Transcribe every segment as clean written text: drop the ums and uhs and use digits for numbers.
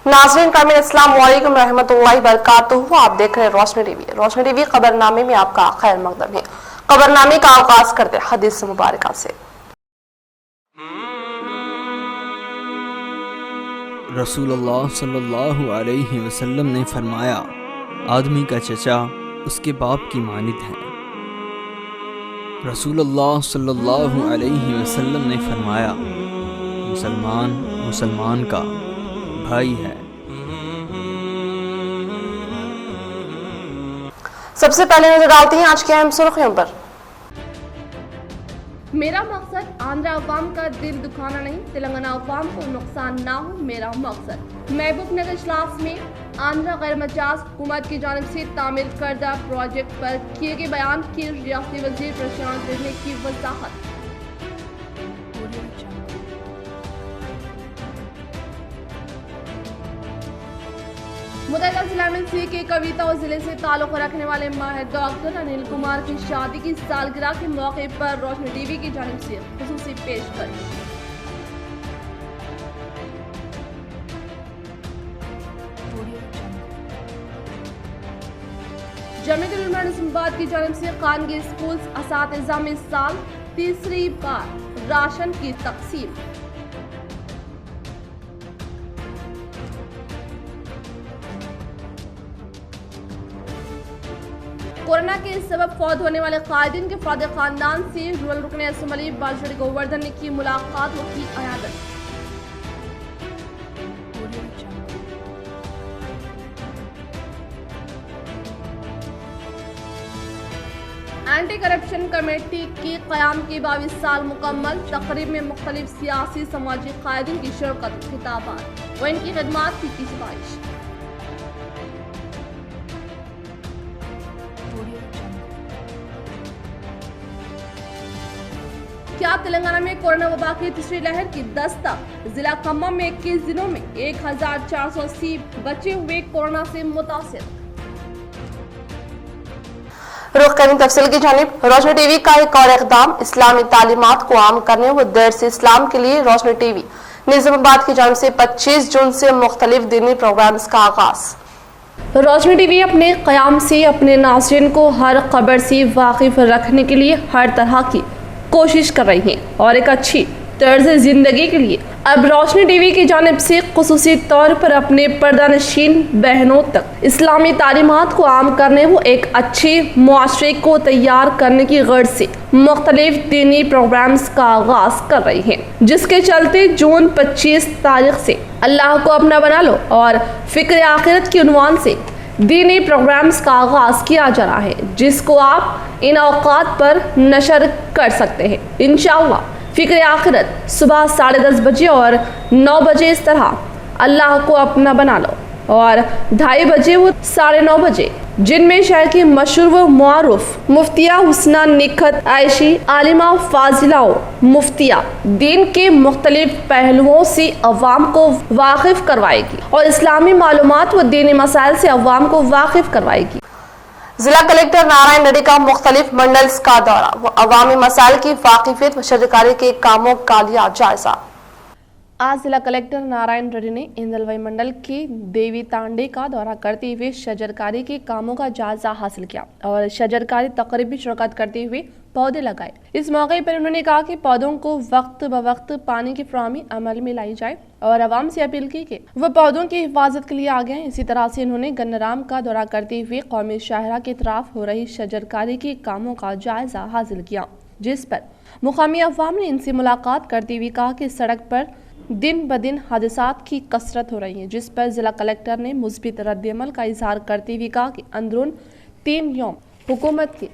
नाज़रीन कामिल अस्सलाम वालेकुम रहमतुल्लाहि बरकातुहू। आप देख रहे हैं रोशनी टीवी। रोशनी टीवी खबरनामे में आपका खैर मकदम है। खबरनामे का आगाज करते हैं हदीस मुबारका से। रसूलुल्लाह सल्लल्लाहु अलैहि वसल्लम ने फरमाया, आदमी का चचा उसके बाप की मानित है। रसूलुल्लाह सल्लल्लाहु अलैहि वसल्लम ने फरमाया, मुसलमान मुसलमान का भाई है। सबसे पहले नजर डालते हैं आज की अहम सुर्खियों पर। मेरा मकसद आंध्र अवाम का दिल दुखाना नहीं, तेलंगाना अवाम को नुकसान ना हो मेरा मकसद। महबूब नगर इजलास में आंध्र गैर मजाज हुकूमत की जानिब से तामीर करदा प्रोजेक्ट पर किए गए बयान की रियासती वजीर प्रशांत रेड्डी की वजाहत। मुतहदा जिला में सी के कविता और जिले से ताल्लुक रखने वाले माहिर डॉक्टर अनिल कुमार की शादी की सालगिरह के मौके पर रोशनी टीवी की जानिब से खुसूसी पेशकश। जमीयत उलमा निज़ामाबाद की जानिब से खानगी स्कूल असातिज़ा में साल तीसरी बार राशन की तकसीम। कोरोना के सबब फौत होने वाले कायदीन के फराद खानदान से रूरल रुकन असम्बली बालशरी गोवर्धन ने की मुलाकात व की अयादत। एंटी करप्शन कमेटी की क़याम के 22 साल मुकम्मल। तकरीब में मुख्तलिफ सियासी समाजी कायदीन की शिरकत, खिताबात व इनकी खिदमात की सिफारिश। क्या तेलंगाना में कोरोना वबा की तीसरी लहर की दस्तक। जिला खम्मम में 21 दिनों में 1480 बचे हुए कोरोना से मुतासिर। रुख करें तफसील की जानिब। रोशनी टीवी का एक और इक़दाम, इस्लामी तालीमात को आम करने व दर्स इस्लाम के लिए रोशनी टीवी निज़ामाबाद की जानिब से 25 जून से मुख्तलिफ दीनी प्रोग्राम्स का आगाज। रोशनी टीवी अपने क़याम से अपने नाज़रीन को हर खबर से वाकिफ रखने के लिए हर तरह की कोशिश कर रही हैं और एक अच्छी तर्ज ज़िंदगी के लिए अब रोशनी टीवी की जानिब से खुसूसी तौर पर अपने पर्दानशीन बहनों तक इस्लामी तालीमात को आम करने व एक अच्छी मुआशरे को तैयार करने की गर्ज से मुख्तलिफ दीनी प्रोग्राम्स का आगाज कर रही हैं, जिसके चलते जून 25 तारीख से अल्लाह को अपना बना लो और फिक्र आखिरत के उन्वान से दीनी प्रोग्राम्स का आगाज किया जा रहा है, जिसको आप इन औकात पर नशर कर सकते हैं। इंशाअल्लाह फिक्र आखिरत सुबह 10:30 बजे और 9 बजे इस तरह अल्लाह को अपना बना लो और 2:30 बजे व 9:30 बजे, जिनमें शहर की मशहूर व मुआरुफ मुफ्तिया हुस्ना निखत आयशी आलिमा फाजिला मुफ्तिया दीन के मुख्तलिफ पहलुओं से अवाम को वाकिफ करवाएगी और इस्लामी मालूमात व दीनी मसाइल से अवाम को वाकिफ करवाएगी। जिला कलेक्टर नारायण रेड्डी का मुख्तलिफ मंडल्स का दौरा व अवामी मसाइल की वाकिफियत व शजरकारी के कामों का लिया जायजा। आज जिला कलेक्टर नारायण रेड्डी ने इंदलवाई मंडल के देवी तांडे का दौरा करते हुए शजरकारी के कामों का जायजा हासिल किया और शजरकारी तकरीब में शिरकत करते हुए पौधे लगाए। इस मौके पर उन्होंने कहा कि पौधों को वक्त ब वक्त पानी की फराहमी अमल में लाई जाए और आवाम से अपील की कि वह पौधों की हिफाजत के लिए आगे हैं। इसी तरह से उन्होंने गन्नाराम का दौरा करते हुए कौमी शाहरा के तरफ हो रही शजरकारी के कामों का जायजा हासिल किया, जिस पर मुकामी अवाम ने इनसे मुलाकात करते हुए कहा कि सड़क पर दिन ब दिन हादसात की कसरत हो रही है, जिस पर जिला कलेक्टर ने मुस्बित रद्दअमल का इजहार करते हुए कहा कि अंदरून 3 यौम हुकूमत की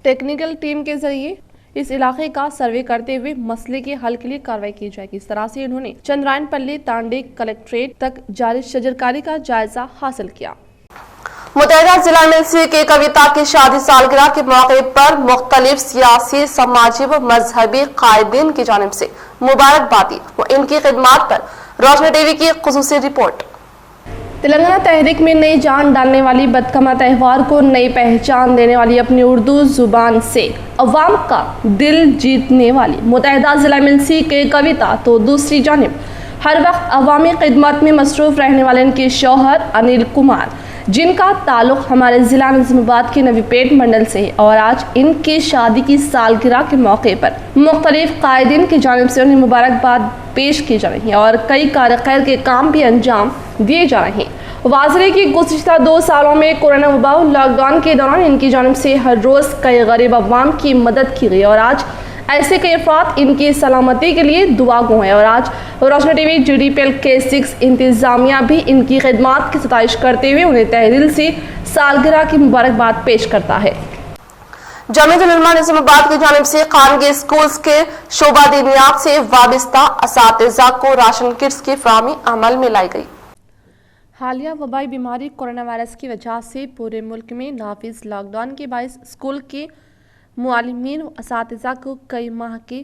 टेक्निकल टीम के जरिए इस इलाके का सर्वे करते हुए मसले के हल के लिए कार्रवाई की जाएगी। इस तरह से उन्होंने चंद्रायनपल्ली तांडे कलेक्ट्रेट तक जारी शजरकारी का जायजा हासिल किया। मुतहदा जिला में सी के कविता की शादी सालगिरह के मौके पर मुख्तलिफ सियासी समाजी व मजहबी कायदीन की जानिब से मुबारकबादी व इनकी खिदमात पर रोशनी टीवी की खुसूसी रिपोर्ट। तेलंगाना तहरीक में नई जान डालने वाली बदकमा त्यौहार को नई पहचान देने वाली अपनी उर्दू जुबान से अवाम का दिल जीतने वाली मुतहदा जिला मिलसी के कविता तो दूसरी जानिब हर वक्त अवामी खिदमत में मसरूफ़ रहने वाले इनके शौहर अनिल कुमार, जिनका ताल्लुक़ हमारे ज़िला निज़ामाबाद के नवीपेट मंडल से है और आज इनकी शादी की सालगिरह के मौके पर मुख्तलिफ कायदीन की जानिब से उन्हें मुबारकबाद पेश की जा रही है और कई कार खैर के काम भी अंजाम दिए जा रहे हैं। वाज़ेह की गुज़िश्ता 2 सालों में कोरोना वबा लॉकडाउन के दौरान इनकी जानिब से हर रोज़ कई गरीब अवाम की मदद की गई और आज ऐसे कई अफराद इनकी सलामती के लिए दुआ गो हैं और आज रोशनी टीवी GDPL K6 इंतज़ामिया भी इनकी खिदमत की सताइश करते हुए उन्हें तहे दिल से सालगिरह की मुबारकबाद पेश करता है। जमीयतुल उलमा निज़ामाबाद की जानिब से खानगी स्कूल्स के शोबा दीनियात से वाबस्ता असातिज़ा को राशन किट्स की फराहमी अमल में लाई गई। हालिया वबाई बीमारी कोरोना वायरस की वजह से पूरे मुल्क में नाफिज लॉकडाउन के बायस स्कूल के मुअल्लिमीन व असातिज़ा को कई माह के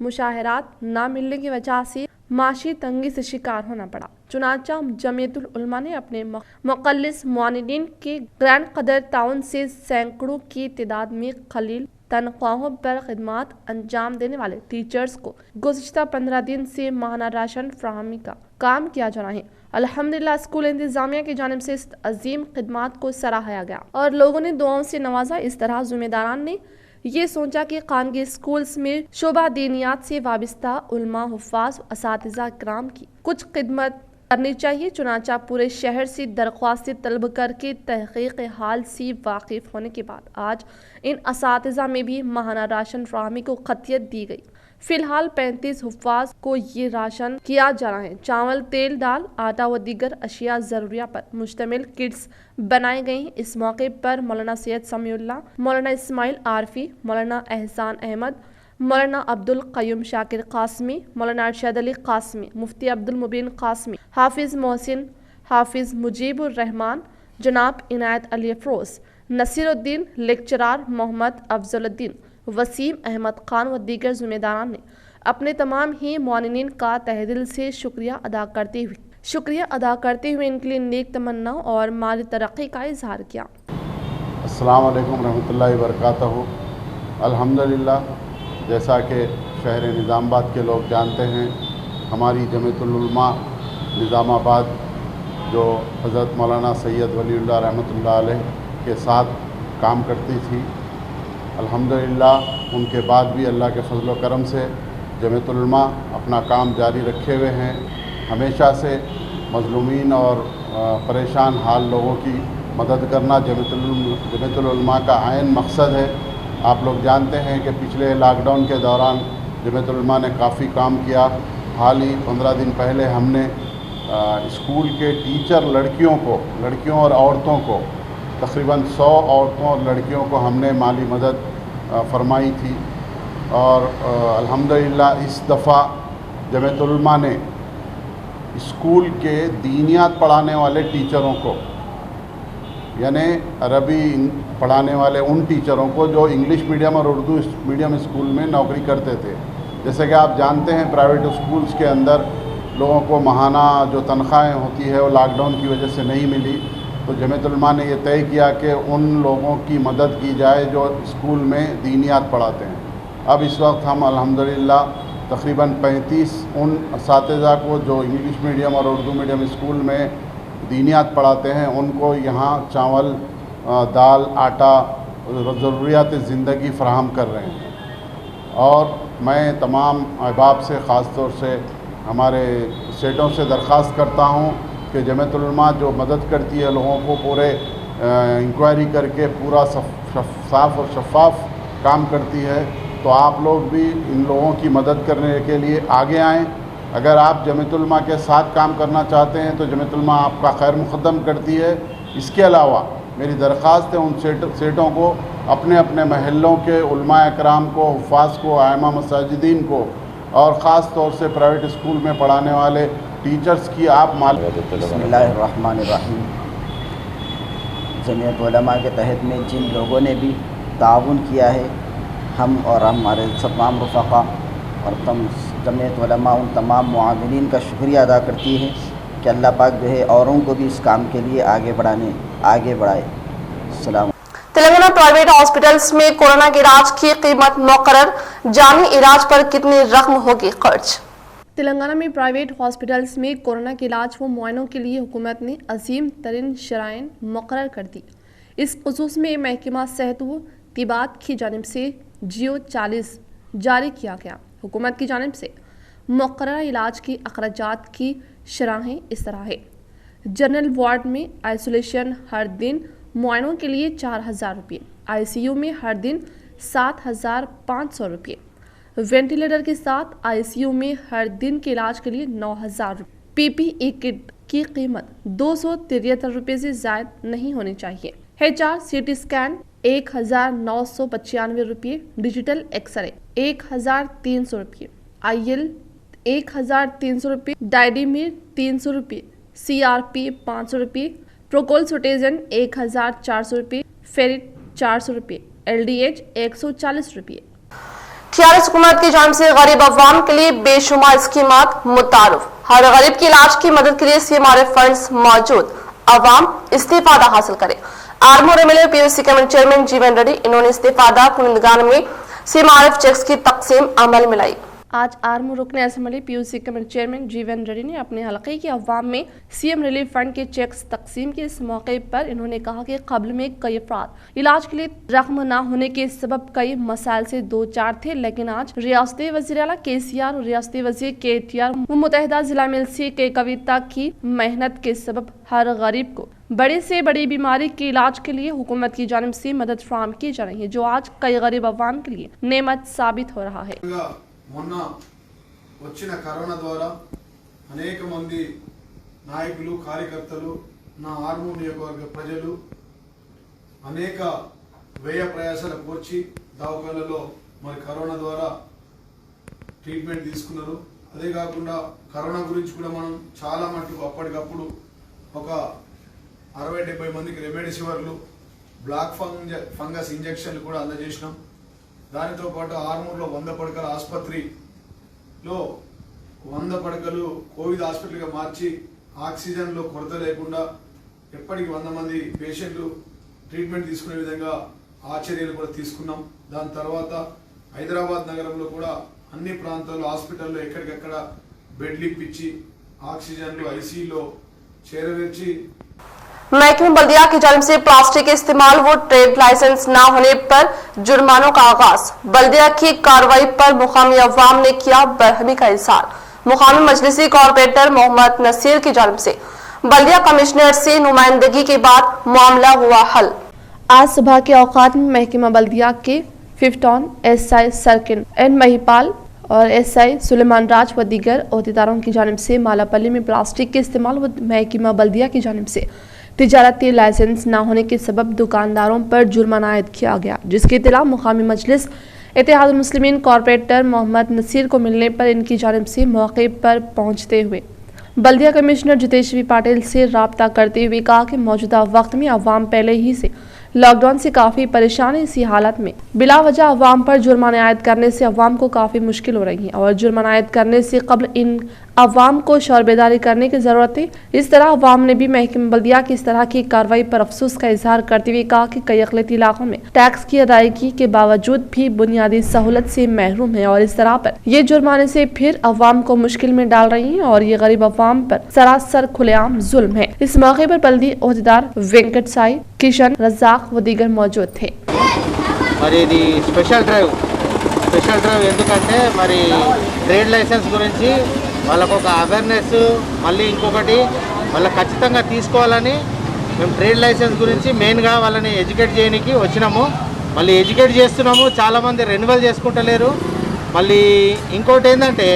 मुशाहरात न मिलने की वजह से माशी तंगी से शिकार होना पड़ा। चुनांचा जमीयतुल उलमा ने अपने मुक़ल्लिस मुआनिदीन के ग्रैंड कदर ताउन से सैकड़ों की तादाद में खलील तनख्वाहों पर खिदमत अंजाम देने वाले टीचर्स को गुज़िश्ता 15 दिन से माहाना राशन फराहमी का काम किया जा रहा है। अल्हम्दुलिल्लाह स्कूल इंतज़ामिया की जानिब से इस अजीम खिदमत को सराहा गया और लोगों ने दुआओं से नवाजा। इस तरह ज़िम्मेदारान ने ये सोचा कि खानगी स्कूल्स में शोबा दीनियात से वाबस्ता उलमा, हुफ़ाज़, असातिज़ा किराम की कुछ खिदमत करनी चाहिए। चुनांचा पूरे शहर से दरख्वास्तें तलब करके तहक़ीक़ हाल से वाकिफ़ होने के बाद आज इन असातिज़ा में भी माहाना राशन फराहमी को खतियत दी गई। फ़िलहाल 35 हुफ़ाज़ को ये राशन किया जा रहा है। चावल, तेल, दाल, आटा व दीगर अशिया ज़रूरिया पर मुश्तमिल किट्स बनाए गए हैं। इस मौके पर मौलाना सैयद समीउल्लाह, मौलाना इस्माइल आरफी, मौलाना एहसान अहमद, मौलाना अब्दुल क़य्यूम शाकिर क़ासमी, मौलाना अरशद अली क़ासमी, मुफ्ती अब्दुल मुबीन क़ासमी, हाफिज़ मोहसिन, हाफिज़ मुजीबुर रहमान, जनाब इनायत अली अफरोज़, नसीरुद्दीन, लेक्चरार मोहम्मद अफजलुद्दीन, वसीम अहमद खान व दीगर ज़िम्मेदारान ने अपने तमाम ही मुआनिनीन का तहे दिल से शुक्रिया अदा करते हुए इनके लिए नेक तमन्ना और माली तरक्की का इजहार किया। अस्सलाम वालेकुम रहमतुल्लाहि व बरकातहू। अल्हम्दुलिल्लाह, जैसा कि शहर निज़ामाबाद के लोग जानते हैं, हमारी जमीयतुल उलमा निज़ामाबाद जो हज़रत मौलाना सैयद वलीउल्लाह रहमतुल्लाह अलैह के साथ काम करती थी, अल्हम्दुलिल्लाह उनके बाद भी अल्लाह के फजल व करम से जमीयतुल उलमा अपना काम जारी रखे हुए हैं। हमेशा से मज़लूमीन और परेशान हाल लोगों की मदद करना जमीयतुल उलमा का आयन मकसद है। आप लोग जानते हैं कि पिछले लॉकडाउन के दौरान जमीयतुल उलमा ने काफ़ी काम किया। हाल ही 15 दिन पहले हमने स्कूल के टीचर लड़कियों और औरतों को तकरीबन 100 औरतों और लड़कियों को हमने माली मदद फरमाई थी और अल्हम्दुलिल्लाह इस दफ़ा जमीयतुल उलमा ने स्कूल के दीनियात पढ़ाने वाले टीचरों को, यानी अरबी पढ़ाने वाले उन टीचरों को जो इंग्लिश मीडियम और उर्दू मीडियम स्कूल में नौकरी करते थे। जैसे कि आप जानते हैं, प्राइवेट स्कूल्स के अंदर लोगों को माहाना जो तनख्वाहें होती है वो लॉकडाउन की वजह से नहीं मिली, तो जमीयतुल उलमा ने यह तय किया कि उन लोगों की मदद की जाए जो स्कूल में दीनियात पढ़ाते हैं। अब इस वक्त हम अल्हम्दुलिल्लाह तकरीबन 35 उन असातिज़ा को जो इंग्लिश मीडियम और उर्दू मीडियम स्कूल में दीनियात पढ़ाते हैं, उनको यहाँ चावल, दाल, आटा, ज़रूरियात ज़िंदगी फ़राहम कर रहे हैं। और मैं तमाम अहबाब से, ख़ास तौर से हमारे सेठों से दरख्वास्त करता हूँ कि जमीयतुल उलमा जो मदद करती है लोगों को, पूरे इंक्वायरी करके पूरा साफ़ और शफाफ काम करती है, तो आप लोग भी इन लोगों की मदद करने के लिए आगे आएँ। अगर आप जमीयतुल उलमा के साथ काम करना चाहते हैं तो जमीयतुल उलमा आपका खैर मुक़द्दम करती है। इसके अलावा मेरी दरख्वास्त है उन सेठों को अपने अपने महल्लों के उलमा इकराम को, हुफ़ाज़ को, आइमा मसाजिदीन को और ख़ास तौर से प्राइवेट स्कूल में पढ़ाने वाले टीचर्स की आप बिस्मिल्लाहिर्रहमानिर्रहीम। जमीयत उलमा के तहत में जिन लोगों ने भी ताउन किया है, हम और हमारे तमाम रफ़क़ा और जमीयत उलमा उन तमाम मुआविनीन का शुक्रिया अदा करती है कि अल्लाह पाक जो है औरों को भी इस काम के लिए आगे बढ़ाए। सलाम। तेलंगाना प्राइवेट हॉस्पिटल्स में कोरोना के इलाज की कीमत मुकर्रर, जानी इलाज पर कितनी रकम होगी खर्च? تلنگانہ میں پرائیویٹ ہاسپٹلز میں کورونا کے علاج و معائنوں کے لیے حکومت نے عظیم ترین شرائط مقرر کر دی۔ اس خصوص میں محکمہ صحت و طبیعت کی جانب سے جیو 40 جاری کیا گیا۔ حکومت کی جانب سے مقررہ علاج کے اخراجات کی شرحیں اس طرح ہے: جنرل وارڈ میں آئسولیشن ہر دن معائنوں کے لیے 4,000 روپے، آئی سی یو میں ہر دن 7,500 روپے، وینٹیلیٹر کے ساتھ آئی سی یو میں ہر دن کے علاج کے لیے 9,000 روپے۔ پی پی ای کٹ کی قیمت 273 روپے سے زائد نہیں ہونی چاہیے۔ HR سی ٹی اسکین 1,995 روپے، ڈیجیٹل ایکس رے 1,300 روپے، IL 1,300 روپے، ڈائیڈیمیر 300 روپے، CRP 500 روپے، پروکول سوٹیزن 1,400 روپے، فیرٹ 400 روپے، LDH 140 روپے۔ TRS حکومت کی جانب سے غریب عوام کے لیے بے شمار اسکیمات متعارف، ہر غریب کے علاج کی مدد کے لیے CMRF فنڈز موجود، عوام استفادہ حاصل کرے۔ آرمور MLA PUC کمیٹی چیئرمین جیون ریڈی، انہوں نے استفادہ کنندگان میں CMRF چیکس کی تقسیم عمل میں لائی۔ آج آرمور رکن اسمبلی PUC کمیٹی چیئرمین جیون ریڈی نے اپنے حلقے کے عوام میں CM ریلیف فنڈ کے چیکس تقسیم کے اس موقع پر انہوں نے کہا کہ قبل میں کئی افراد علاج کے لیے رقم نہ ہونے کے سبب کئی مسائل سے دو چار تھے، لیکن آج ریاستی وزیر اعلیٰ KCR اور ریاستی وزیر KTR و متحدہ ضلع MLC کے کویتا کی محنت کے سبب ہر غریب کو بڑی سے بڑی بیماری کے علاج کے لیے حکومت کی جانب سے مدد فراہم کی جا رہی ہے، جو آج کئی غریب عوام کے لیے نعمت ثابت ہو رہا ہے۔ మొన్న వచ్చిన కరోనా ద్వారా అనేక మంది నాయకులు కార్యకర్తలు నా ఆర్మూర్ నియోజకవర్గ ప్రజలు అనేక వ్యయ ప్రయాసాలు కోర్చి దవాఖానలలో మరి కరోనా ద్వారా ట్రీట్మెంట్ తీసుకున్నారు। అదే కాకుండా కరోనా గురించి కూడా మనం చాలా మట్టుకు అప్పటికప్పుడు ఒక 60-70 మందికి రెమెడిసివర్లు, బ్లాక్ ఫంగస్ ఇంజెక్షన్లు కూడా అందజేసినాం। దానితో పాటు ఆర్మూర్లో 100 పడకల ఆసుపత్రిలో 100 పడకలు కోవిడ్ హాస్పిటల్గా మార్చి ఆక్సిజన్లో కొరత లేకుండా ఎప్పటికి 100 మంది పేషెంట్లు ట్రీట్మెంట్ తీసుకునే విధంగా ఆ చర్యలు కూడా తీసుకున్నాం। దాని తర్వాత హైదరాబాద్ నగరంలో కూడా అన్ని ప్రాంతాల్లో హాస్పిటల్లో ఎక్కడికక్కడ బెడ్లు ఇప్పించి ఆక్సిజన్లు ఐసీయూలో చేరవేర్చి محکمہ بلدیہ کی جانب سے پلاسٹک کے استعمال و ٹریڈ لائسنس نہ ہونے پر جرمانوں کا آغاز، بلدیہ کی کارروائی پر مقامی عوام نے کیا برہمی کا اظہار۔ مقامی مجلسی کارپوریٹر محمد نصیر کی جانب سے بلدیہ کمشنر سے نمائندگی کے بعد معاملہ ہوا حل۔ آج صبح کے اوقات میں محکمہ بلدیہ کے 50 SI سرکن این مہیپال اور SI سلیمان راج و دیگر عہدیداروں کی جانب سے مالاپلی میں پلاسٹک کے استعمال و محکمہ بلدیہ کی جانب سے تجارتی لائسنس نہ ہونے کے سبب دکانداروں پر جرمانہ عائد کیا گیا، جس کی اطلاع مقامی مجلس اتحاد المسلمین کارپوریٹر محمد نصیر کو ملنے پر ان کی جانب سے موقع پر پہنچتے ہوئے بلدیہ کمشنر جتیشوری پاٹل سے رابطہ کرتے ہوئے کہا کہ موجودہ وقت میں عوام پہلے ہی سے لاک ڈاؤن سے کافی پریشان ہے، اسی حالت میں بلا وجہ عوام پر جرمانے عائد کرنے سے عوام کو کافی مشکل ہو رہی ہے اور جرمانہ عائد کرنے سے قبل ان عوام کو شعور بیداری کرنے کی ضرورت ہے۔ اس طرح عوام نے بھی محکمہ بلدیہ کی اس طرح کی کارروائی پر افسوس کا اظہار کرتے ہوئے کہا کہ کئی اقلیتی علاقوں میں ٹیکس کی ادائیگی کے باوجود بھی بنیادی سہولت سے محروم ہیں اور اس طرح پر یہ جرمانے سے پھر عوام کو مشکل میں ڈال رہی ہیں اور یہ غریب عوام پر سراسر کھلے عام ظلم ہے۔ اس موقع پر بلدی عہدیدار وینکٹ سائی، کشن، رزاق و دیگر موجود تھے۔ మరి ఇది స్పెషల్ డ్రైవ్ ఎందుకంటే మరి ట్రేడ్ లైసెన్స్ గురించి వాళ్ళకు ఒక అవేర్నెస్, మళ్ళీ ఇంకొకటి వాళ్ళకి ఖచ్చితంగా తీసుకోవాలని మేము ట్రేడ్ లైసెన్స్ గురించి మెయిన్గా వాళ్ళని ఎడ్యుకేట్ చేయడానికి వచ్చినాము। మళ్ళీ ఎడ్యుకేట్ చేస్తున్నాము, చాలామంది రెన్యువల్ చేసుకుంటలేరు। మళ్ళీ ఇంకోటి ఏంటంటే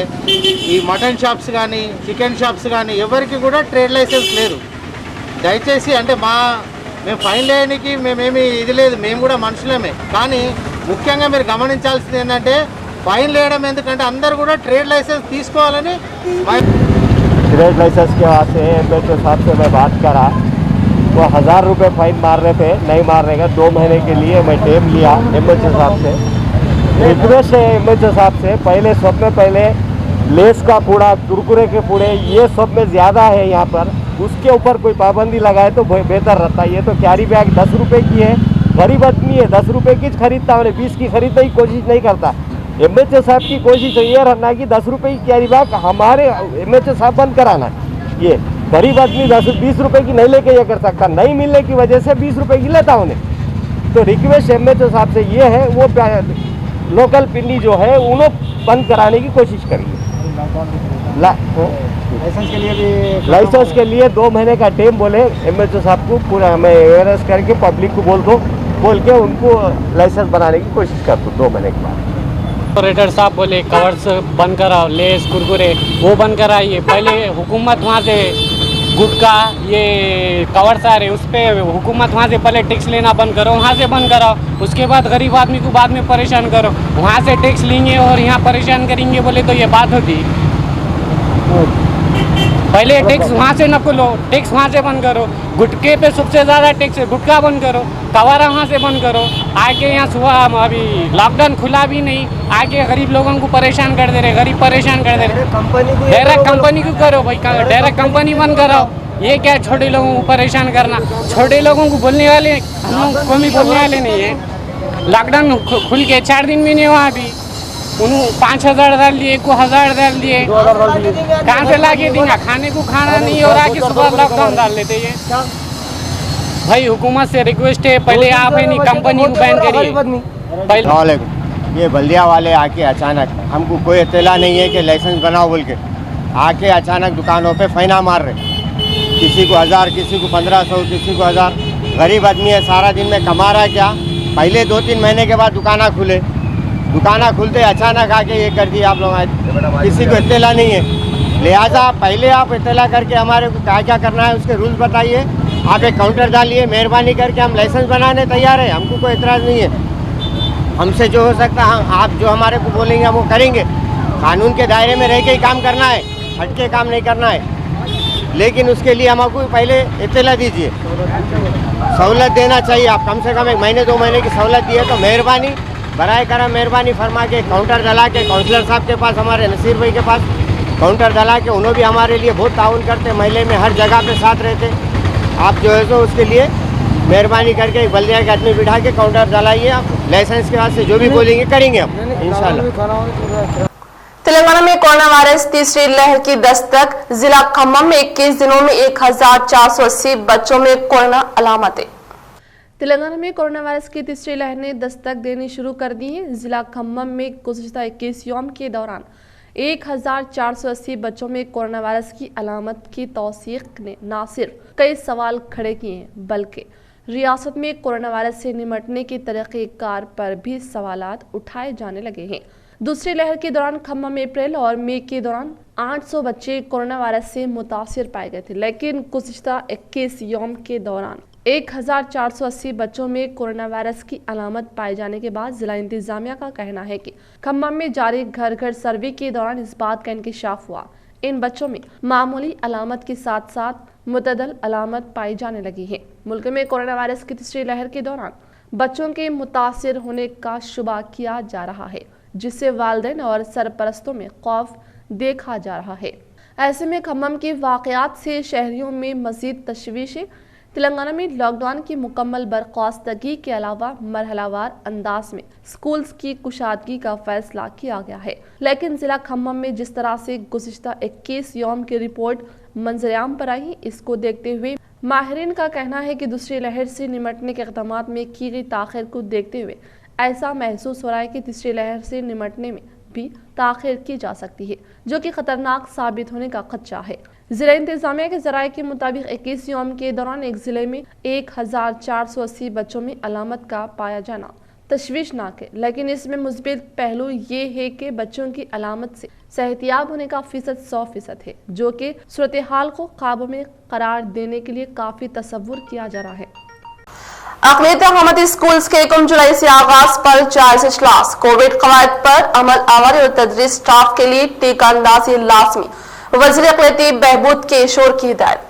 ఈ మటన్ షాప్స్ కానీ చికెన్ షాప్స్ కానీ ఎవరికి కూడా ట్రేడ్ లైసెన్స్ లేదు। దయచేసి అంటే మేము ఫైన్ వేయడానికి మేమేమి ఇది లేదు, మేము కూడా మనుషులమే, కానీ ముఖ్యంగా మీరు గమనించాల్సింది ఏంటంటే ఫైన్ వేయడం ఎందుకంటే అందరూ కూడా ట్రేడ్ లైసెన్స్ తీసుకోవాలని। ट्रेड लाइसेंस के वास्ते MHO साहब से मैं बात करा, वो 1000 रुपये फाइन मार रहे थे, नहीं मारने का 2 महीने के लिए मैं टाइम लिया MHO साहब से। रिक्वेस्ट है MHO साहब से, पहले सब में पहले लेस का पूड़ा, कुरकुरे के पूड़े, ये सब में ज़्यादा है यहाँ पर, उसके ऊपर कोई पाबंदी लगाए तो बेहतर रहता। ये तो कैरी बैग 10 रुपये की है, गरीब आदमी है 10 रुपये की खरीदता, मैंने 20 की खरीदने की कोशिश नहीं करता। MHO साहब की कोशिश ये रहना कि 10 रुपए की कैरी बैग हमारे MHO साहब बंद कराना। ये गरीब आदमी 10-20 रुपए की नहीं लेके ये कर सकता, नहीं मिलने की वजह से 20 रुपए की लेता उन्हें। तो रिक्वेस्ट MHO साहब से ये है, वो लोकल पिंडी जो है उन्हें बंद कराने की कोशिश करिए। लाइसेंस के लिए 2 महीने का टाइम बोले MHO साहब को, पूरा हमें अवेयरनेस करके पब्लिक को बोल के उनको लाइसेंस बनाने की कोशिश कर दो 2 महीने के बाद। ऑपरेटर साहब बोले कवर्स बंद कराओ, लेस कुरकुरे वो बंद कराइए। पहले हुकूमत वहाँ से गुटखा ये कवर्स आ रहे उस पर हुकूमत वहाँ से पहले टैक्स लेना बंद करो, वहाँ से बंद कराओ। उसके बाद गरीब आदमी को बाद में परेशान करो, वहाँ से टैक्स लेंगे और यहाँ परेशान करेंगे बोले तो ये बात होती। पहले टैक्स वहाँ से न खोलो, टैक्स वहाँ से बंद करो। गुटखे पे सबसे ज़्यादा टैक्स है, गुटखा बंद करो, कवारा वहाँ से बंद करो। आके यहाँ सुबह अभी लॉकडाउन खुला भी नहीं, आके गरीब लोगों को परेशान कर दे रहे, गरीब परेशान कर दे रहे। डायरेक्ट कंपनी को करो भाई, डायरेक्ट कंपनी बंद करो। ये क्या छोटे लोगों को परेशान करना, छोटे लोगों को बोलने वाले हम लोग को भी बोलने वाले नहीं है। लॉकडाउन खुल के 4 दिन भी नहीं हुआ अभी, उन्होंने 5,000 डाल दिए, 1,000 डाल दिए, कहाँ से ला के देंगे? खाने को खाना नहीं हो रहा कि सुबह लॉकडाउन डाल लेते हैं। भाई हुकूमत से रिक्वेस्ट है, पहले आप है नहीं कंपनी को बैन करिए पहले। ये बल्दिया वाले आके अचानक, हमको कोई इत्तला नहीं है कि लाइसेंस बनाओ बोल के, आके अचानक दुकानों पे फाइना मार रहे, किसी को 1000, किसी को 1500, किसी को 1000। गरीब आदमी है, सारा दिन में कमा रहा है क्या? पहले 2-3 महीने के बाद दुकाना खुले, दुकाना खुलते अचानक आके ये कर दिया आप लोग, किसी को इत्तला नहीं है। लिहाजा पहले आप इत्तला करके हमारे को क्या क्या करना है उसके रूल्स बताइए। आप एक काउंटर डालिए, मेहरबानी करके हम लाइसेंस बनाने तैयार हैं, हमको कोई एतराज़ नहीं है। हमसे जो हो सकता है आप जो हमारे को बोलेंगे हम वो करेंगे। कानून के दायरे में रह के ही काम करना है, हट के काम नहीं करना है। लेकिन उसके लिए हमको पहले इत्तला दीजिए, सहूलत देना चाहिए। आप कम से कम 1 महीने 2 महीने की सहूलत दिए तो मेहरबानी, बराए करम मेहरबानी फरमा के काउंटर डला के काउंसलर साहब के पास, हमारे नसीर भाई के पास काउंटर डला के, उन्होंने भी हमारे लिए बहुत ताउन करते, महल्ले में हर जगह पे साथ रहते। आप जो है तो उसके लिए मेहरबानी करके बल्दिया के आदमी बिठा के काउंटर डलाइए। आप लाइसेंस के बाद से जो भी बोलेंगे करेंगे हम इंशाल्लाह। तेलंगाना में कोरोना वायरस तीसरी लहर की दस्तक, जिला खम्मम में 21 दिनों में 1480 बच्चों में कोरोना अलामतें। तेलंगाना में कोरोना वायरस की तीसरी लहर ने दस्तक देनी शुरू कर दी है। जिला खम्मम में गुज़िश्ता 21 यौम के दौरान 1480 बच्चों में कोरोना वायरस की अलामत की तौसीक ने न सिर्फ कई सवाल खड़े किए हैं, बल्कि रियासत में कोरोना वायरस से निपटने के तरीक़ेकार पर भी सवालात उठाए जाने लगे हैं। दूसरी लहर के दौरान खम्मम अप्रैल और मई के दौरान 800 बच्चे कोरोना वायरस से मुतासिर पाए गए थे, लेकिन गुज़िश्ता 21 यौम के दौरान 1480 बच्चों में कोरोना वायरस की अलामत पाए जाने के बाद जिला इंतजामिया का कहना है कि खम्मम में जारी घर घर सर्वे के दौरान इस बात का इंकशाफ हुआ, इन बच्चों में मामूली अलामत के साथ साथ मुतअद्दिल अलामत पाई जाने लगी है। मुल्क में कोरोना वायरस की तीसरी लहर के दौरान बच्चों के मुतासिर होने का शुबा किया जा रहा है, जिससे वालिदैन और सरपरस्तों में खौफ देखा जा रहा है। ऐसे में खम्मम के वाक़यात से शहरियों में मज़ीद तशवीश है। तेलंगाना में लॉकडाउन की मुकम्मल बर्खास्तगी के अलावा मरहलावार अंदाज में स्कूल्स की कुशादगी का फैसला किया गया है, लेकिन जिला खम्मम में जिस तरह से गुज़िश्ता 21 यौम की रिपोर्ट मंजरेआम पर आई, इसको देखते हुए माहिरीन का कहना है कि दूसरी लहर से निमटने के इक़दामात में की गई ताख़ीर को देखते हुए ऐसा महसूस हो रहा है कि तीसरी लहर से निमटने में भी ताख़ीर की जा सकती है, जो कि खतरनाक साबित होने का खदशा है। जिला इंतजामिया के ज़राए के मुताबिक 21 यौम के दौरान एक ज़िले में 1480 बच्चों में अलामत का पाया जाना तशवीशनाक है, लेकिन इसमें मुस्बित पहलू ये है कि बच्चों की अलामत से सेहतियाब होने का फ़ीसद 100% है, जो कि सूरत हाल को काबू में करार देने के लिए काफ़ी तसव्वुर किया जा रहा है। अक़लियत अहमदी स्कूल्स के 1 जुलाई से आगाज पर जायज़ इजलास, कोविड क़वायद पर अमल आवर और तदरीस स्टाफ के लिए टीका अंदाज़ी लाज़मी, वज़ीर अक़लियती बहबूद के शोर की हिदायत।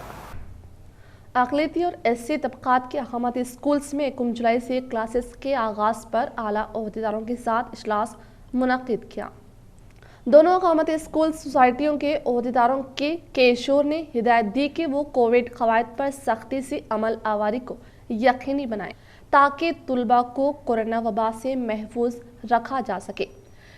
अक़लियती और एससी तबक़ात के अहमदी स्कूल्स में 1 जुलाई से क्लासेस के आगाज़ पर आला ओहदेदारों के साथ इजलास मुनक़िद किया। दोनों अक़ामती स्कूल सोसाइटियों के ओहदेदारों के केशोर ने हिदायत दी कि वो कोविड क़वायद पर सख्ती से अमल आवारी को यकीनी बनाएं, ताकि तुलबा को कोरोना वबा से महफूज रखा जा सके।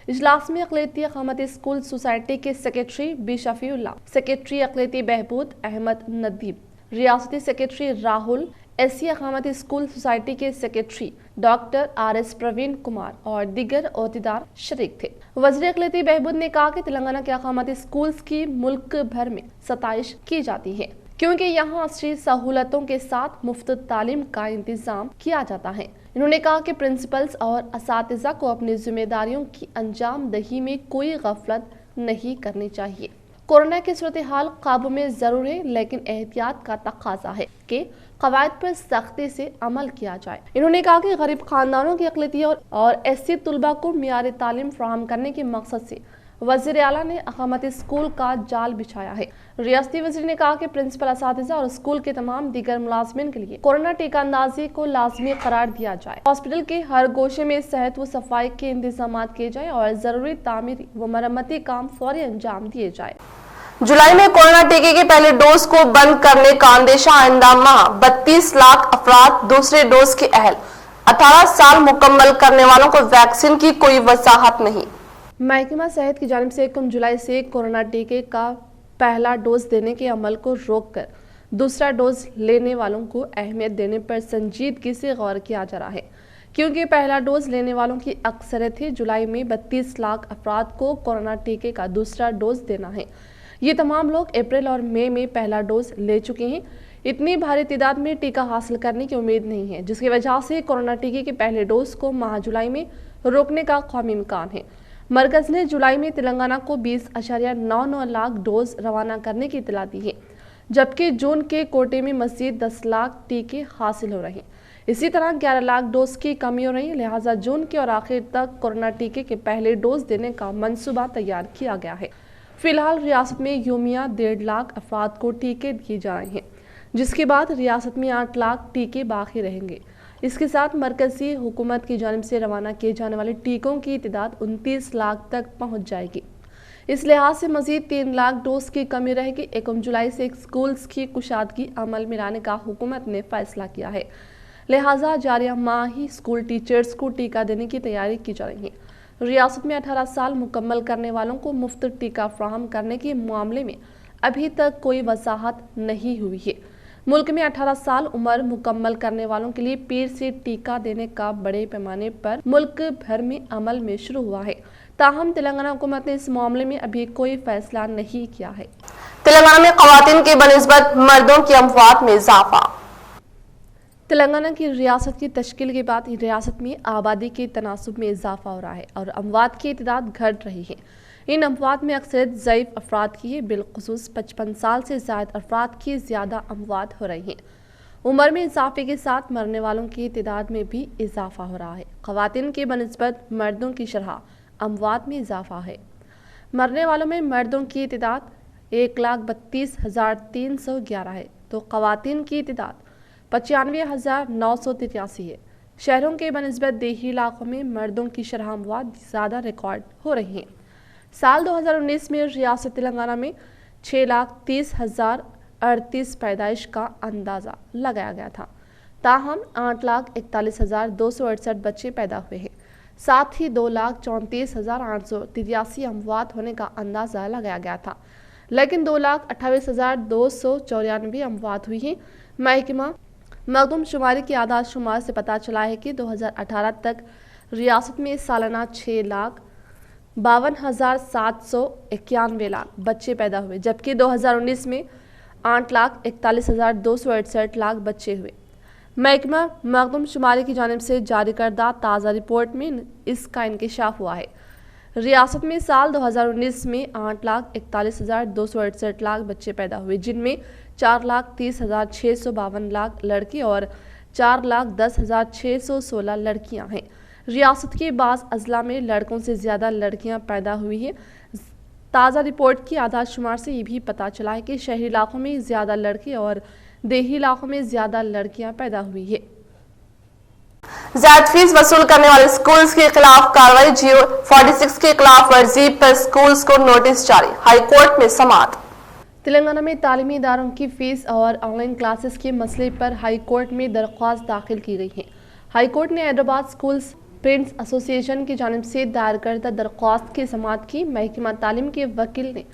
इजलास में अक़लियती अक़ामती स्कूल सोसाइटी के सेक्रेटरी बी शफीउल्लाह, सेक्रेटरी अक़लियती बहबूद अहमद नदीम, रियासती सेक्रेटरी राहुल, एससी अक़ामती स्कूल सोसाइटी के secretary doctor RS Praveen Kumar और दीगर ओहदेदार शरीक थे। वज़ीर अक़लियती बहबूद ने कहा कि तेलंगाना के अक़ामती स्कूल्स की मुल्क भर में सताइश की जाती है क्योंकि यहाँ असली सहूलतों के साथ मुफ्त तालीम का इंतजाम किया जाता है। इन्होंने कहा कि प्रिंसिपल्स और असातिज़ा को अपनी जिम्मेदारियों की अंजाम दही में कोई गफलत नहीं करनी चाहिए। कोरोना की सूरत हाल काबू में जरूर है, लेकिन एहतियात का तकाजा है कि कवायद पर सख्ती से अमल किया जाए। इन्होंने कहा कि गरीब खानदानों की अक़लियती और SC तलबा को मियारी तालीम फराहम करने के मकसद से वज़ीर आला ने अक़ामती स्कूल का जाल बिछाया है। रियासती वज़ीर ने कहा कि प्रिंसिपल, असातिज़ा और स्कूल के तमाम दीगर मुलाज़िमीन के लिए कोरोना टीका अंदाजी को लाजमी करार दिया जाए। हॉस्पिटल के हर गोशे में सेहत व सफाई के इंतजाम किए जाए और ज़रूरी तामीरी व मरम्मती काम फौरी अंजाम दिए जाए। जुलाई में कोरोना टीके के पहले डोज को बंद करने का अंदेशा आइंदा माह 32 लाख अफराद दूसरे डोज के अहल, 18 साल मुकम्मल करने वालों को वैक्सीन की कोई वजाहत नहीं। महकमा सेहत की जानिब से 1 जुलाई से कोरोना टीके का पहला डोज देने के अमल को रोककर दूसरा डोज लेने वालों को अहमियत देने पर संजीदगी से गौर किया जा रहा है, क्योंकि पहला डोज लेने वालों की अक्सरियत है। जुलाई में 32 लाख अफराद को कोरोना टीके का दूसरा डोज देना है। ये तमाम लोग अप्रैल और मई में पहला डोज ले चुके हैं। इतनी भारी तादाद में टीका हासिल करने की उम्मीद नहीं है, जिसकी वजह से कोरोना टीके के पहले डोज को माह जुलाई में रोकने का कौमी इम्कान है। मरकज़ ने जुलाई में तेलंगाना को 20.99 लाख डोज रवाना करने की इतला दी है, जबकि जून के कोटे में मज़ीद 10 लाख टीके हासिल हो रहे हैं। इसी तरह 11 लाख डोज की कमी हो रही है, लिहाजा जून के और आखिर तक कोरोना टीके के पहले डोज देने का मंसूबा तैयार किया गया है। फिलहाल रियासत में यूमिया 1.5 लाख अफराद को टीके दिए जा रहे हैं, जिसके बाद रियासत में 8 लाख टीके बाकी रहेंगे। इसके साथ मरकज़ी हुकूमत की जानिब से रवाना किए जाने वाले टीकों की तादाद 29 लाख तक पहुँच जाएगी। इस लिहाज से मज़ीद 3 लाख डोज की कमी रहेगी। 1 जुलाई से स्कूल्स की कुशादगी अमल में लाने का हुकूमत ने फैसला किया है, लिहाजा जारिया माह ही स्कूल टीचर्स को टीका देने की तैयारी की जा रही है। रियासत में 18 साल मुकम्मल करने वालों को मुफ्त टीका फराहम करने के मामले में अभी तक कोई वजाहत नहीं हुई है। मुल्क में 18 साल उम्र मुकम्मल करने वालों के लिए पीर से टीका देने का बड़े पैमाने पर मुल्क भर में अमल में शुरू हुआ है, ताहम तेलंगाना हुकूमत ने इस मामले में अभी कोई फैसला नहीं किया है। तेलंगाना में ख़वातीन की बनिस्बत मर्दों की अमवात में इजाफा। तेलंगाना की रियासत की तश्कील के बाद रियासत में आबादी के तनासुब में इजाफा हो रहा है और अमवात की तादाद घट रही है। इन अमवात में अक्सरियत ज़ईफ़ अफराद की है, बिलखुसूस 55 साल से ज़ायद अफराद की ज़्यादा अमवात हो रही हैं। उम्र में इजाफे के साथ मरने वालों की तादाद में भी इजाफा हो रहा है। ख़वातीन की बनिस्बत मर्दों की शरह अमवात में इजाफा है। मरने वालों में मर्दों की तादाद 1,32,311 है, तो ख़वातीन की तादाद 95,983 है। शहरों के बनिस्बत देही इलाकों में मर्दों की शरह अमवात ज़्यादा रिकॉर्ड हो रही हैं। साल 2019 में रियासत तेलंगाना में 6,30,038 पैदाइश का अंदाज़ा लगाया गया था, ताहम 8,41,268 बच्चे पैदा हुए हैं। साथ ही 2,34,883 अमवात होने का अंदाज़ा लगाया गया था, लेकिन 2,28,294 अमवात हुई हैं। महकमा मखदूम शुमारी की आदाद शुमार से पता चला है कि 2018 तक रियासत में सालाना 6,52,791 बच्चे पैदा हुए, जबकि 2019 में 8,41,268 बच्चे हुए। महकमा मखदूम शुमारी की जानिब से जारी करदा ताज़ा रिपोर्ट में इसका इंकशाफ हुआ है। रियासत में साल 2019 में 8,41,268 बच्चे पैदा हुए, जिनमें 4,30,652 लड़के और 4,10,616 लड़कियां हैं। रियासत के बाज़ अजला में लड़कों से ज़्यादा लड़कियां पैदा हुई हैं। ताज़ा रिपोर्ट की आदाद शुमार से ये भी पता चला है कि शहरी इलाकों में ज़्यादा लड़के और देही इलाकों में ज़्यादा लड़कियां पैदा हुई है। ज़्यादा फीस वसूल करने वाले स्कूल्स के खिलाफ कार्रवाई। जियो 46 के खिलाफ वर्जी पर स्कूल्स को नोटिस जारी, हाई कोर्ट में समाअत। तेलंगाना में तालीमी इदारों की फीस और ऑनलाइन क्लासेस के मसले पर हाई कोर्ट में दरख्वास्त दाखिल की गई है। हाई कोर्ट ने हैदराबाद स्कूल्स प्रिंट्स एसोसिएशन की जानिब से दायर करदा दरख्वास्त की समाअत की। महकमा तालीम के वकील ने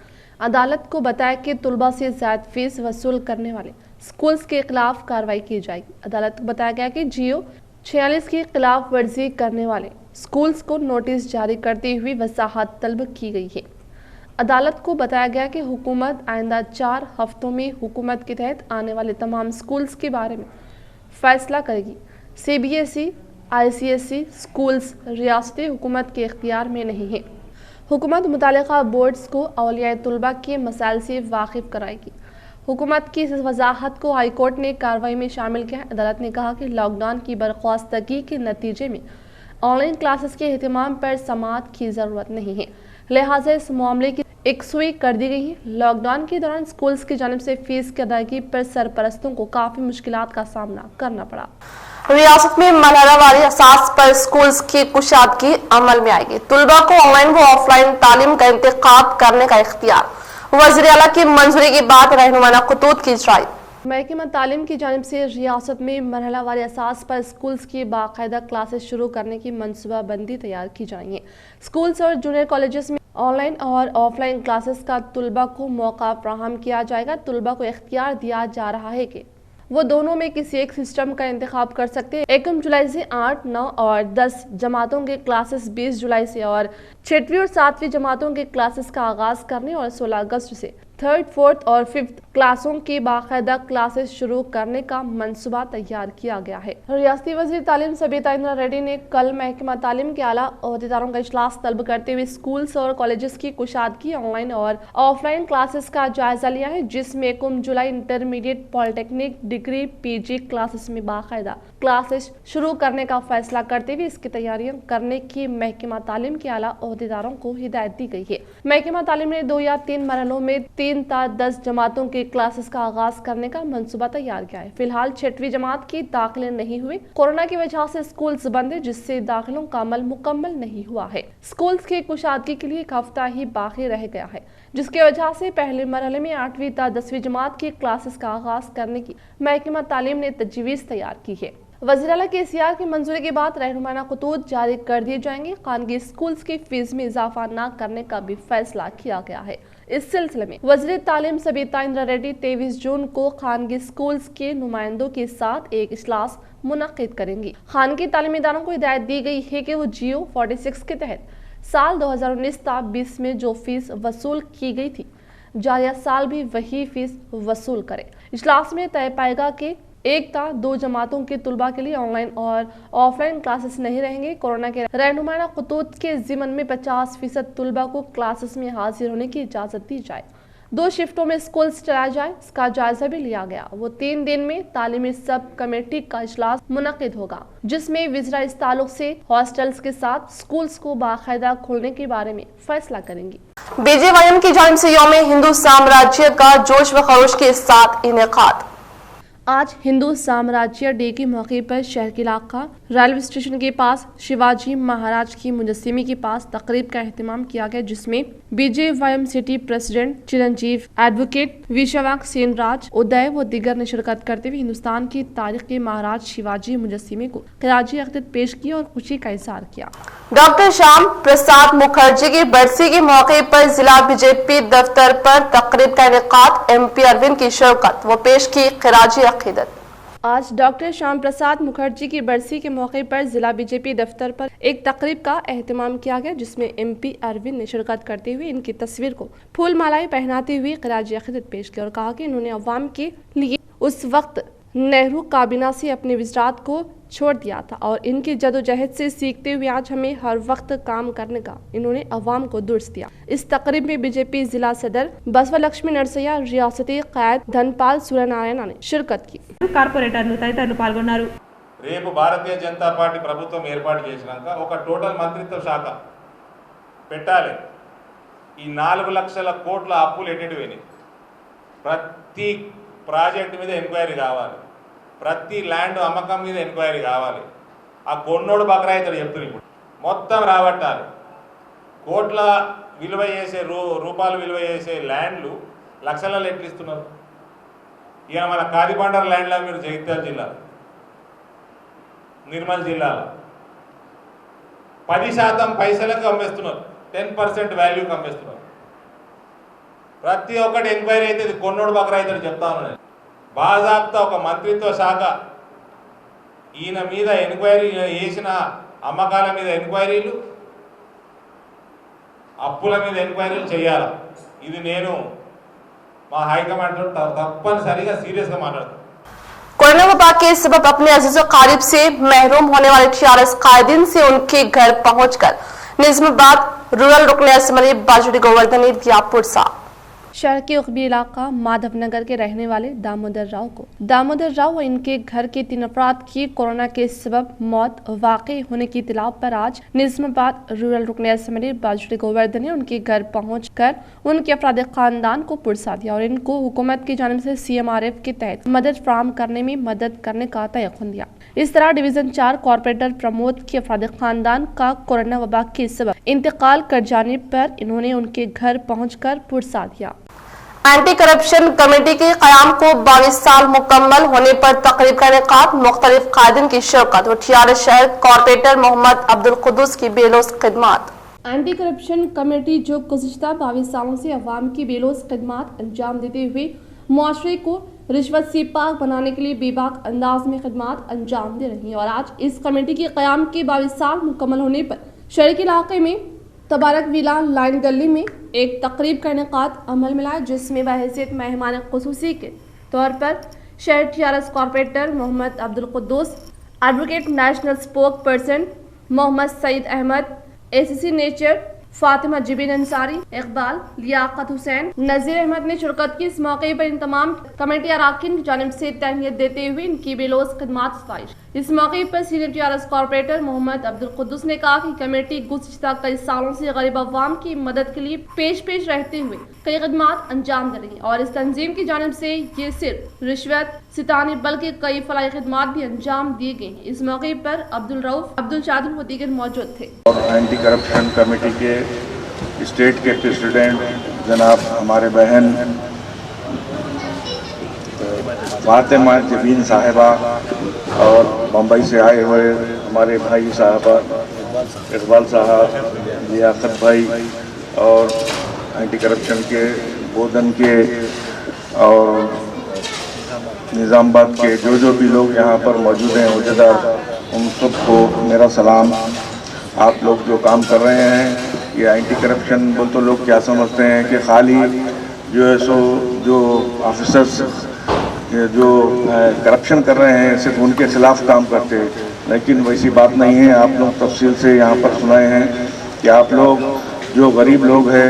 अदालत को बताया कि तलबा से ज़ायद फीस वसूल करने वाले स्कूल्स के खिलाफ कार्रवाई की जाएगी। अदालत को बताया गया कि जियो 46 की खिलाफ वर्जी करने वाले स्कूल्स को नोटिस जारी करती हुई वजाहत तलब की गई है। अदालत को बताया गया कि हुकूमत आइंदा 4 हफ्तों में हुकूमत के तहत आने वाले तमाम स्कूल्स के बारे में फैसला करेगी। CBSE ICSE स्कूल्स रियासती हुकूमत के इख्तियार में नहीं है। हुकूमत मुतालिका बोर्ड्स को औलिया तलबा के मसाइल से वाकिफ कराएगी। हुकूमत की इस वजाहत को हाई कोर्ट ने कार्रवाई में शामिल किया। अदालत ने कहा कि लॉकडाउन की बर्खास्तगी के नतीजे में ऑनलाइन क्लासेस के एहतमाम पर समाअत की ज़रूरत नहीं है, लिहाजा इस मामले की एकसुई कर दी गई है। लॉकडाउन के दौरान स्कूल्स की जानिब से फीस की अदायगी पर सरपरस्तों को काफ़ी मुश्किलात का सामना करना पड़ा। रियासत में मरहलावारी असास पर स्कूल्स की कुशादगी अमल में आएगी। तलबा को ऑनलाइन व ऑफलाइन तालीम का इंतखाब करने का इख्तियार। वज़ीर आला की मंजूरी के बाद रहनुमाना खतूत की इजराई। महकमा तालीम की जानिब से रियासत में मरहलावारी असास पर स्कूल्स की बाकायदा क्लासेस शुरू करने की मनसूबा बंदी तैयार की जाएंगी। स्कूल्स और जूनियर कॉलेजेस में ऑनलाइन और ऑफलाइन क्लासेस का तलबा को मौका फराहम किया जाएगा। तलबा को इख्तियार दिया जा रहा है कि वो दोनों में किसी एक सिस्टम का इंतखाब कर सकते हैं। 1 जुलाई से 8, 9 और 10 जमातों के क्लासेस 20 जुलाई से और 6वीं और 7वीं जमातों के क्लासेस का आगाज करने और 16 अगस्त से 3rd, 4th और 5th क्लासों की बाकायदा क्लासेस शुरू करने का मंसूबा तैयार किया गया है। रियासती वज़ीर तालीम सबीता इंद्रा रेड्डी ने कल महकमा तालीम के आला ओहदेदारों का इजलास तलब करते हुए स्कूल्स और कॉलेजेस की कुशादगी ऑनलाइन और ऑफलाइन क्लासेस का जायजा लिया है, जिसमें 1 जुलाई intermediate, polytechnic, degree, PG classes में बाकायदा क्लासेस शुरू करने का फैसला करते हुए इसकी तैयारियां करने की महकमा तालीम के आला ओहदेदारों को हिदायत दी गई है। महकमा तालीम ने 2 या 3 मरहलों में 3 ta 10 जमातों के क्लासेस का आगाज करने का मंसूबा तैयार किया है। फिलहाल 6वीं जमात की दाखिले नहीं हुए। कोरोना की वजह से स्कूल्स बंद है, जिससे दाखिलों का अमल मुकम्मल नहीं हुआ है। स्कूल्स की कुशादगी के लिए 1 हफ्ता ही बाकी रह गया है, जिसकी वजह से पहले मरहले में 8वीं ta 10वीं जमात की क्लासेस का आगाज करने की महकमा तालीम ने तजवीज़ तैयार की है। वज़ीर आला के इख्तियार की मंजूरी के बाद रहनुमाना खतूत जारी कर दिए जाएंगे। खानगी स्कूल्स की फीस में इजाफा न करने का भी फैसला किया गया है। इस सिलसिले में वज़ीर तालीम सबीता इंद्रा रेड्डी 23 जून को खानगी स्कूल्स के नुमाइंदों के साथ एक इजलास मुनक्किद करेंगी। खानगी तालीमी इदारों को हिदायत दी गई है कि वो जियो 46 के तहत साल 2019-20 में जो फीस वसूल की गई थी, जारिया साल भी वही फीस वसूल करे। इजलास में तय पाएगा कि 1 ta 2 जमातों के तलबा के लिए ऑनलाइन और ऑफलाइन क्लासेस नहीं रहेंगे। कोरोना के रहनुमाना खतूत के ज़िमन में 50% तलबा को क्लासेस में हाजिर होने की इजाज़त दी जाए। 2 शिफ्टों में स्कूल्स चलाया जाए, इसका जायजा भी लिया गया। वो 3 दिन में तालीमी सब कमेटी का इजलास मुनक्किद होगा, जिसमें विज़रा इस ताल्लुक से हॉस्टल्स के साथ स्कूल्स को बाकायदा खोलने के बारे में फैसला करेंगी। BJYM की जानिब से यौम हिंदू साम्राज्य का जोश व खरोश के साथ इनेकाद। आज हिंदू साम्राज्य डे के मौके पर शहर के इलाका रेलवे स्टेशन के पास शिवाजी महाराज की मुजस्सिमे के पास तकरीब का एहतमाम किया गया, जिसमें BJYM सिटी प्रेसिडेंट चिरंजीव, एडवोकेट विश्वनाथ सेनराज, उदय व दीगर ने शिरकत करते हुए हिंदुस्तान की तारीख के महाराज शिवाजी मुजस्सिमे को खराज अक़ीदत पेश किया और खुशी का इजहार किया। डॉक्टर श्याम प्रसाद मुखर्जी की बरसी के मौके पर जिला BJP दफ्तर पर तकरीब का इनेकाद। MP अरविंद की शिरकत व पेश की खराज अक़ीदत। आज डॉक्टर श्याम प्रसाद मुखर्जी की बरसी के मौके पर जिला BJP दफ्तर पर एक तकरीब का एहतमाम किया गया, जिसमें MP अरविंद ने शिरकत करते हुए इनकी तस्वीर को फूल मालाएं पहनाते हुए खराज अक़ीदत पेश किया और कहा कि इन्होंने अवाम के लिए उस वक्त नेहरू काबीना से अपने विजरात को छोड़ दिया था और इनकी जदोजहद से सीखते हुए आज हमें हर वक्त काम करने का इन्होंने अवाम को दुरुस्त दिया। इस तकरीब में BJP जिला सदर बसवा लक्ष्मी नरसయ్య, रियासती क़ायद धनपाल सूर्यनारायण ने शिरकत की। కార్పొరేటర్లు తదితరులు పాల్గొన్నారు। రేపు భారతీయ జనతా పార్టీ ప్రభుత్వం ఏర్పాటు చేసినాక ఒక టోటల్ మంత్రిత్వ శాఖ పెట్టాలి। ఈ 4 లక్షల కోట్ల అప్పులు ఎటు పోయినాయి, ప్రతి ప్రాజెక్టు మీద ఎంక్వైరీ కావాలి, ప్రతి ల్యాండ్ అమ్మకం మీద ఎంక్వైరీ కావాలి। ఆ కొన్నోడు బకరా ఇతడు చెప్తున్నారు, ఇప్పుడు మొత్తం రాబట్టాలి। కోట్ల విలువ చేసే రూపాయలు విలువ చేసే ల్యాండ్లు లక్షలలో ఎట్లు ఇస్తున్నారు? ఇక మన కాదిబండర్ ల్యాండ్లో మీరు జగిత్యాల జిల్లా, నిర్మల్ జిల్లాలో 10% పైసలకు అమ్మేస్తున్నారు, 10% వాల్యూకి అమ్మేస్తున్నారు. ప్రతి ఒక్కటి ఎంక్వైరీ అయితే ఇది కొన్నోడు బకరా అయితే చెప్తాను నేను. బాజాబ్తా ఒక మంత్రిత్వ శాఖ ఈయన మీద ఎంక్వైరీ చేసిన అమ్మకాల మీద ఎంక్వైరీలు, అప్పుల మీద ఎంక్వైరీలు చేయాలి. ఇది నేను మా హైకమాండ్ తప్పనిసరిగా సీరియస్గా మాట్లాడుతాను. कोरोना वबा के सबब अपने अजीज और कारिब से महरूम होने वाले TRS कायदीन से उनके घर पहुंचकर निजामाबाद रूरल रुकन असम्बली बाजुड़ी गोवर्धन ने दिया पुरसा. शहर के उखबी इलाका माधव नगर के रहने वाले दामोदर राव व इनके घर के 3 अफराद की कोरोना के सबब मौत वाक़ई होने की इत्तला पर आज निजामाबाद रूरल रुकन असम्बली बाजुड़ी गोवर्धन ने उनके घर पहुंचकर उनके अफराद खानदान को पुरसा दिया और इनको हुकूमत की जानिब से CMRF के तहत मदद फराहम करने में मदद करने का तयक़ुन दिया. इस तरह डिवीज़न 4 कॉर्पोरेटर प्रमोद के अफराद खानदान का कोरोना वबा के सबब इंतकाल कर जाने पर इन्होंने उनके घर पहुंचकर पुरसा दिया. एंटी करप्शन कमेटी के क़याम को 22 साल मुकम्मल होने पर तकरीब का इनेकाद, मुख्तलिफ कायदीन की शिरकत और TRS शहर कॉर्पोरेटर मोहम्मद अब्दुल कुद्दूस की बेलोस खिदमत. एंटी करप्शन कमेटी जो गुज़िश्ता 22 सालों से अवाम की बेलोस खिदमत अंजाम देते हुए मुआशरे को रिश्वत से पाक बनाने के लिए बेबाक अंदाज में खिदमत अंजाम दे रही है और आज इस कमेटी के क़याम के 22 साल मुकम्मल होने पर शहर के इलाके में तबारक विला लाइन गली में एक तकरीब का इनेकाद अमल में लाया, जिसमें बहैसियत मेहमान ख़ुसूसी के तौर पर शहर TRS corporator Mohammed Abdul Quddus, advocate national spokesperson Mohammed Saeed Ahmed, ACC नेचर फातिमा जिबिन अंसारी, इकबाल, लियाकत हुसैन, नज़ीर अहमद ने शिरकत की. इस मौके पर इन तमाम कमेटी अरकान की जानिब से तहनीत देते हुए इनकी बेलोस खिदमत सफारिश. इस मौके पर senior TRS corporator Mohammed Abdul Quddus ने कहा कि कमेटी गुज़िश्ता कई सालों से गरीब अवाम की मदद के लिए पेश रहते हुए कई खिदमत अंजाम दे रही है और इस तंजीम की जानिब से ये सिर्फ रिश्वत सितानी बल्कि कई फलाई खिदमत भी अंजाम दिए गए हैं. इस मौके पर अब्दुल रऊफ, अब्दुल शादिर व दीगर मौजूद थे. एंटी करप्शन कमेटी के स्टेट के प्रेसिडेंट जनाब हमारे बहन फातिमा जबीन साहिबा और मुंबई से आए हुए हमारे भाई साहबा इकबाल साहब, लियाकत भाई और एंटी करप्शन के बोधन के और निज़ामाबाद के जो भी लोग यहाँ पर मौजूद हैं उहदेदार, उन सबको मेरा सलाम. आप लोग जो काम कर रहे हैं ये एंटी करप्शन बोल तो लोग क्या समझते हैं कि खाली जो है सो जो ऑफिसर्स जो करप्शन कर रहे हैं सिर्फ उनके खिलाफ काम करते हैं, लेकिन वैसी बात नहीं है. आप लोग तफसील से यहाँ पर सुनाए हैं कि आप लोग जो गरीब लोग हैं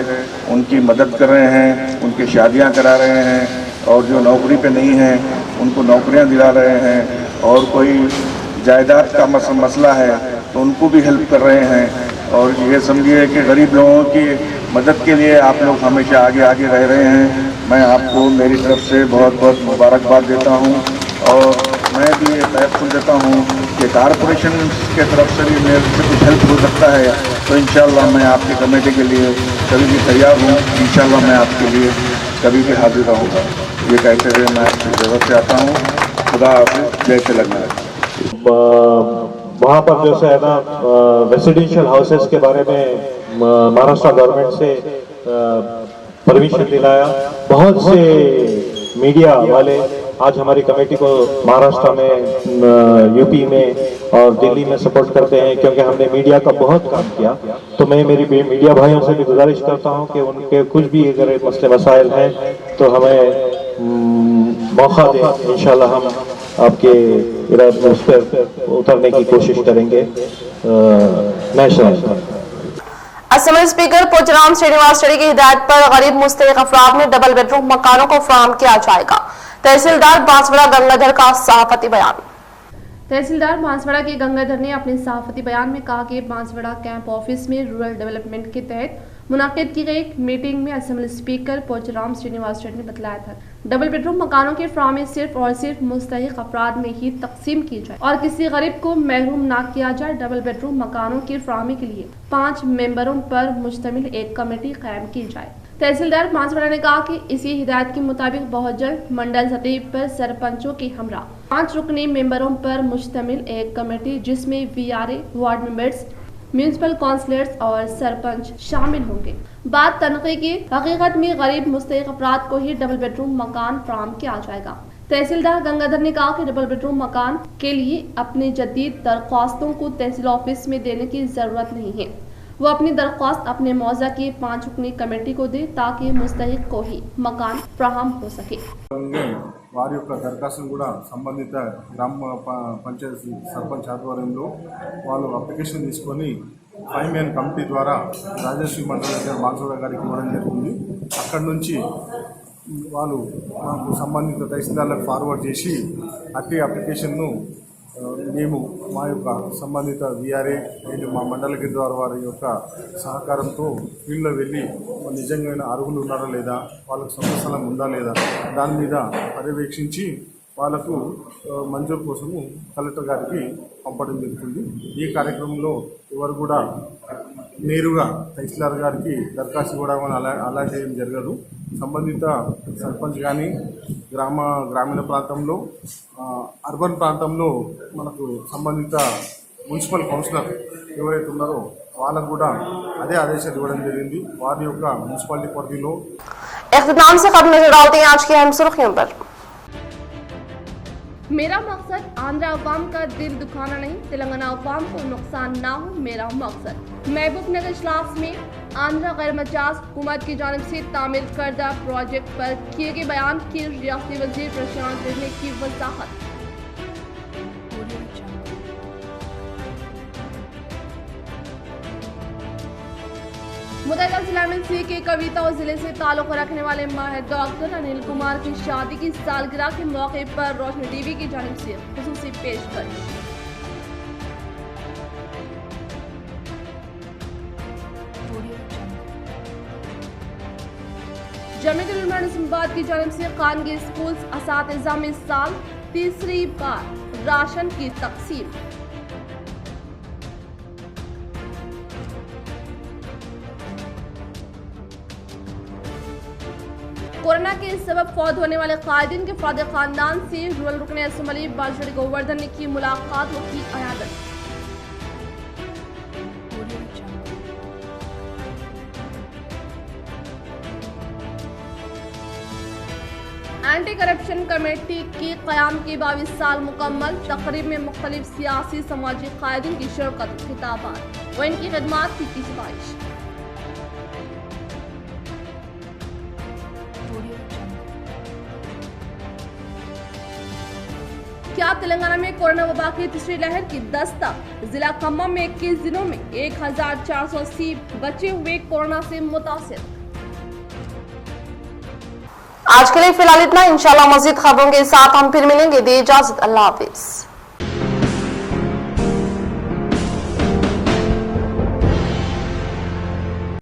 उनकी मदद कर रहे हैं, उनकी शादियाँ करा रहे हैं और जो नौकरी पे नहीं हैं उनको नौकरियाँ दिला रहे हैं और कोई जायदाद का मसला है तो उनको भी हेल्प कर रहे हैं. और ये समझिए कि गरीब लोगों की मदद के लिए आप लोग हमेशा आगे रह रहे हैं. मैं आपको मेरी तरफ से बहुत बहुत मुबारकबाद देता हूँ और मैं भी ये तयक़ुन देता हूँ कि कॉरपोरेशन के तरफ से भी मेरे से कुछ हेल्प हो सकता है तो इंशाअल्लाह मैं आपकी कमेटी के लिए कभी भी तैयार हूँ. इंशाअल्लाह मैं आपके लिए कभी भी हाजिर रहूँगा. ये कहते हुए मैं आपकी ज़रूरत से आता हूँ. खुदा हाफ़िज़. जय तेलंगाना. वहाँ पर जैसे है ना रेसिडेंशियल हाउसेस के बारे में महाराष्ट्र गवर्नमेंट से परमिशन दिलाया. बहुत से मीडिया वाले आज हमारी कमेटी को महाराष्ट्र में, यूपी में और दिल्ली में सपोर्ट करते हैं क्योंकि हमने मीडिया का बहुत काम किया. तो मैं मेरी मीडिया भाइयों से भी गुजारिश करता हूँ कि उनके कुछ भी अगर मसले मसाइल हैं तो हमें मौका दें. इंशाल्लाह हम आपके उस पर उतरने की कोशिश करेंगे. असम्बली स्पीकर पोचराम श्रीनिवास रेड्डी की हिदायत पर गरीब मुस्तहिक अफराद में डबल बेडरूम मकानों को फराहम किया जाएगा. तहसीलदार बांसवाड़ा गंगाधर का सहाफती बयान. तहसीलदार बांसवाड़ा के गंगाधर ने अपने सहाफती बयान में कहा कि बांसवाड़ा कैंप ऑफिस में रूरल डेवलपमेंट के तहत मुनाकिद की गई एक मीटिंग में असेंबली स्पीकर पोचराम श्रीनिवास रेड्डी ने बतलाया था डबल बेडरूम मकानों की फराहमी सिर्फ और सिर्फ मुस्तहिक अफराद में ही तकसीम की जाए और किसी गरीब को महरूम ना किया जाए. डबल बेडरूम मकानों की फराहमी के लिए 5 मेंबरों पर मुश्तमिल एक कमेटी कायम की जाए. तहसीलदार बांसवाड़ा ने कहा कि इसी हिदायत के मुताबिक बहुत जल्द मंडल सतह पर सरपंचों के हमरा 5 रुकनी मेंबरों पर मुश्तमिल एक कमेटी जिसमें VRA, ward members, municipal councillors और सरपंच शामिल होंगे। बात तनक़ी की, हकीकत में गरीब मुस्तहिक़ अफराद को ही डबल बेडरूम मकान फराहम किया जाएगा। तहसीलदार गंगाधर ने कहा कि डबल बेडरूम मकान के लिए अपनी जदीद दरख्वास्तों को तहसील ऑफिस में देने की ज़रूरत नहीं है। वो अपनी दरख्वास्त अपने मौजा की 5 रुकनी कमेटी को दे ताकि मुस्तहिक़ को ही मकान फराहम हो सके। వారి యొక్క దరఖాస్తును కూడా సంబంధిత గ్రామ పంచాయతీ సర్పంచ్ ఆధ్వర్యంలో వాళ్ళు అప్లికేషన్ తీసుకొని 5 మ్యాన్ కమిటీ ద్వారా రాజశ్రీ మండల మాన్సూరా గారికి ఇవ్వడం జరిగింది. అక్కడి నుంచి వాళ్ళు మాకు సంబంధిత తహసీల్దార్లకు ఫార్వర్డ్ చేసి అట్టి అప్లికేషన్ను మేము మా యొక్క సంబంధిత విఆర్ఏ అండ్ మా మండల గిరిదార్ వారి యొక్క సహకారంతో ఫీల్డ్లో వెళ్ళి నిజంగా అర్హులు ఉన్నారా లేదా, వాళ్ళకు సొంత స్థలం ఉందా లేదా దాని మీద పర్యవేక్షించి వాళ్ళకు మంజూరు కోసము కలెక్టర్ గారికి పంపడం జరుగుతుంది. ఈ కార్యక్రమంలో ఎవరు కూడా నేరుగా తహసీల్దార్ గారికి దరఖాస్తు కూడా అలా చేయడం జరగదు. సంబంధిత సర్పంచ్ కానీ గ్రామీణ ప్రాంతంలో అర్బన్ ప్రాంతంలో మనకు సంబంధిత మున్సిపల్ కౌన్సిలర్ ఎవరైతే ఉన్నారో వాళ్ళకు కూడా అదే ఆదేశాలు ఇవ్వడం జరిగింది. వారి యొక్క మున్సిపాలిటీ పరిధిలో इख्तिताम से खत्म नजर डालते हैं आज की अहम सुर्खियों पर। मेरा मकसद आंध्र अवाम का दिल दुखाना नहीं, तेलंगाना अवाम को नुकसान ना हो मेरा मकसद। महबूब नगर इजलास में आंध्र गैर मजाज हुकूमत की जानिब से तामीर करदा प्रोजेक्ट पर किए गए बयान की रियासती वजीर प्रशांत रेड्डी की वजाहत। मुतल्लिका जिला में सी के कविता और जिले से ताल्लुक़ रखने वाले माहिर डॉक्टर अनिल कुमार की शादी की सालगिरह के मौके पर रोशनी टीवी की जानिब से खुसूसी पेशकश। जमीयत उलमा निज़ामाबाद की जानिब से खानगी स्कूल असातिज़ा में साल तीसरी बार राशन की तकसीम। कोरोना के सबब फौत होने वाले कायदीन के फ़राद खानदान से रूरल रुकन असम्बली बालशरी गोवर्धन ने की मुलाकात व की अयादत। एंटी करप्शन कमेटी की क़याम के 22 साल मुकम्मल। तकरीब में मुख्तलिफ सियासी समाजी कायदीन की शिरकत, खिताबात व इनकी खदमात की सिफारिश। क्या तेलंगाना में कोरोना वबा की तीसरी लहर की दस्तक? जिला खम्मम में 21 दिनों में 1480 बचे हुए कोरोना से मुतासिर। आज के लिए फिलहाल इतना। इंशाल्लाह मजीद खबरों के साथ हम फिर मिलेंगे। दे इजाजत, अल्लाह हाफिज।